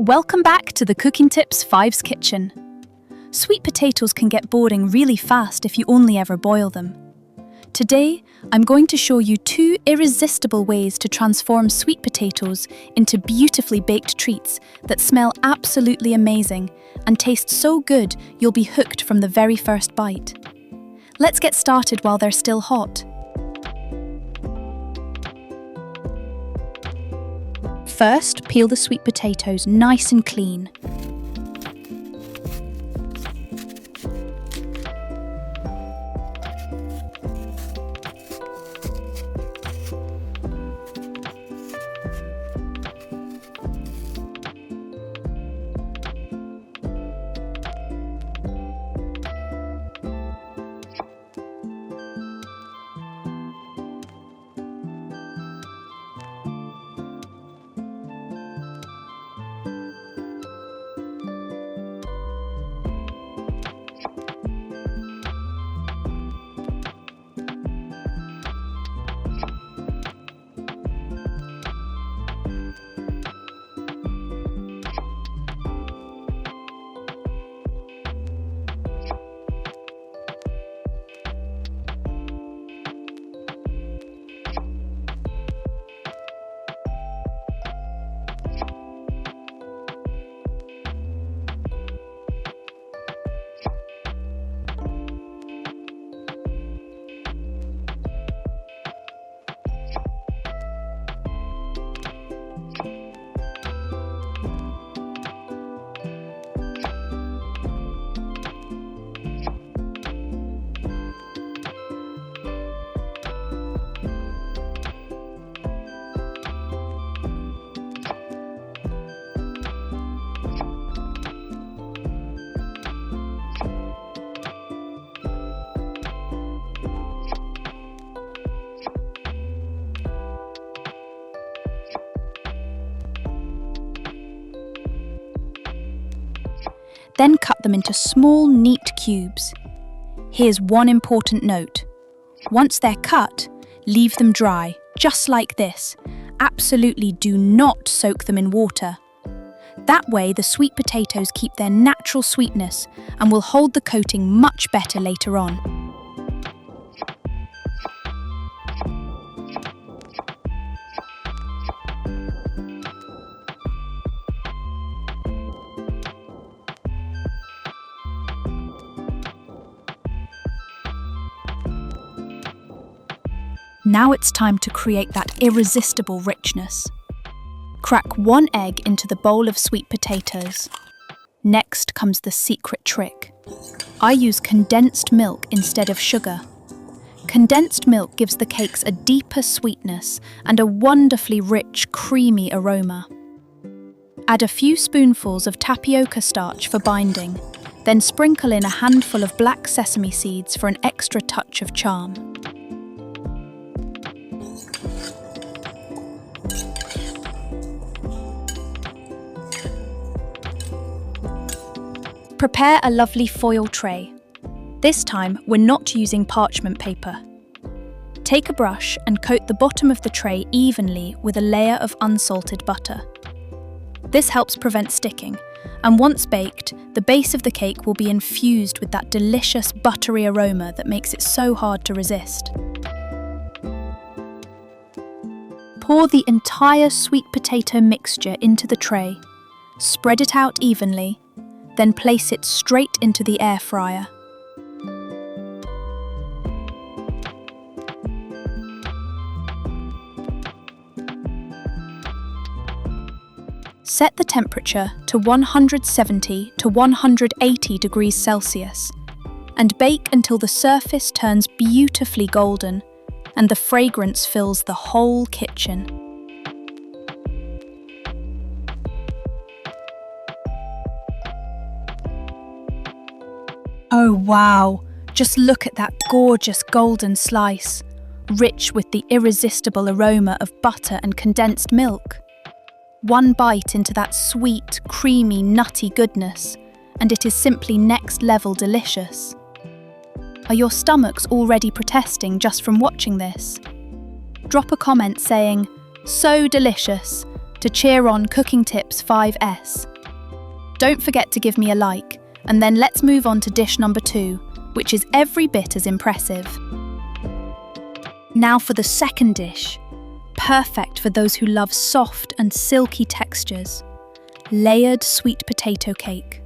Welcome back to the Cooking Tips 5's Kitchen. Sweet potatoes can get boring really fast if you only ever boil them. Today, I'm going to show you 2 irresistible ways to transform sweet potatoes into beautifully baked treats that smell absolutely amazing and taste so good you'll be hooked from the very first bite. Let's get started while they're still hot. First, peel the sweet potatoes nice and clean. Then cut them into small, neat cubes. Here's one important note. Once they're cut, leave them dry, just like this. Absolutely do not soak them in water. That way, the sweet potatoes keep their natural sweetness and will hold the coating much better later on. Now it's time to create that irresistible richness. Crack 1 egg into the bowl of sweet potatoes. Next comes the secret trick. I use condensed milk instead of sugar. Condensed milk gives the cakes a deeper sweetness and a wonderfully rich, creamy aroma. Add a few spoonfuls of tapioca starch for binding, then sprinkle in a handful of black sesame seeds for an extra touch of charm. Prepare a lovely foil tray. This time, we're not using parchment paper. Take a brush and coat the bottom of the tray evenly with a layer of unsalted butter. This helps prevent sticking, and once baked, the base of the cake will be infused with that delicious buttery aroma that makes it so hard to resist. Pour the entire sweet potato mixture into the tray. Spread it out evenly, then place it straight into the air fryer. Set the temperature to 170 to 180 degrees Celsius and bake until the surface turns beautifully golden and the fragrance fills the whole kitchen. Oh wow, just look at that gorgeous golden slice, rich with the irresistible aroma of butter and condensed milk. One bite into that sweet, creamy, nutty goodness, and it is simply next level delicious. Are your stomachs already protesting just from watching this? Drop a comment saying, "So delicious," to cheer on Cooking Tips 5S. Don't forget to give me a like, and then let's move on to dish number 2, which is every bit as impressive. Now for the second dish, perfect for those who love soft and silky textures, layered sweet potato cake.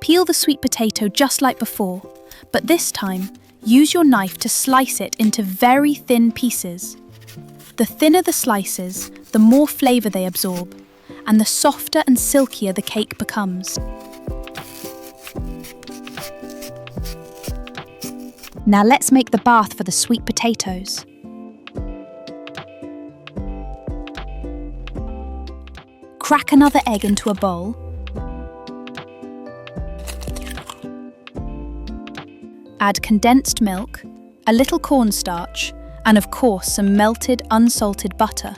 Peel the sweet potato just like before, but this time, use your knife to slice it into very thin pieces. The thinner the slices, the more flavour they absorb, and the softer and silkier the cake becomes. Now let's make the bath for the sweet potatoes. Crack another egg into a bowl. Add condensed milk, a little cornstarch, and of course some melted unsalted butter.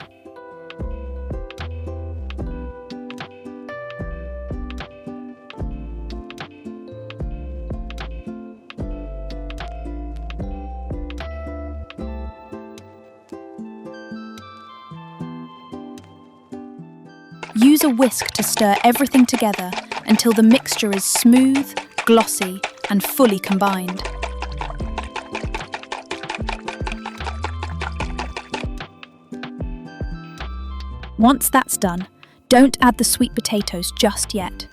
Use a whisk to stir everything together until the mixture is smooth, glossy, and fully combined. Once that's done, don't add the sweet potatoes just yet.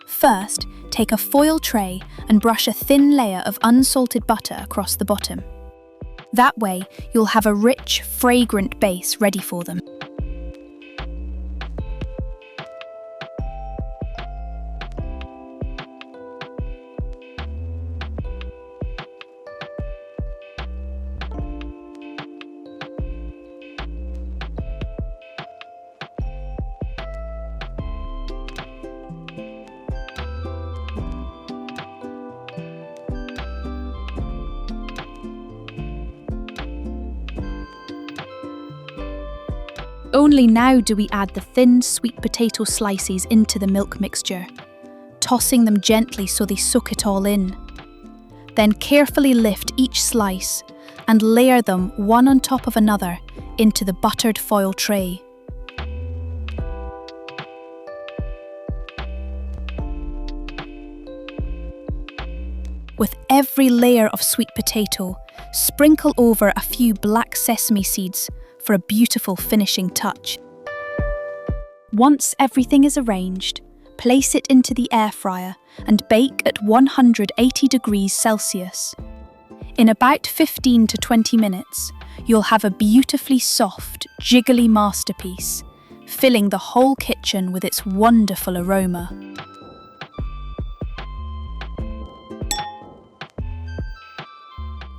First, take a foil tray and brush a thin layer of unsalted butter across the bottom. That way, you'll have a rich, fragrant base ready for them. Only now do we add the thin sweet potato slices into the milk mixture, tossing them gently so they soak it all in. Then carefully lift each slice and layer them one on top of another into the buttered foil tray. With every layer of sweet potato, sprinkle over a few black sesame seeds for a beautiful finishing touch. Once everything is arranged, place it into the air fryer and bake at 180 degrees Celsius. In about 15 to 20 minutes, you'll have a beautifully soft, jiggly masterpiece, filling the whole kitchen with its wonderful aroma.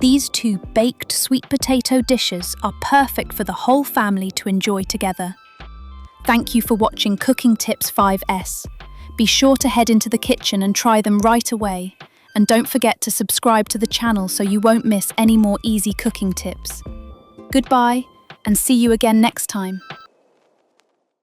These two baked sweet potato dishes are perfect for the whole family to enjoy together. Thank you for watching Cooking Tips 5S. Be sure to head into the kitchen and try them right away. And don't forget to subscribe to the channel so you won't miss any more easy cooking tips. Goodbye, and see you again next time.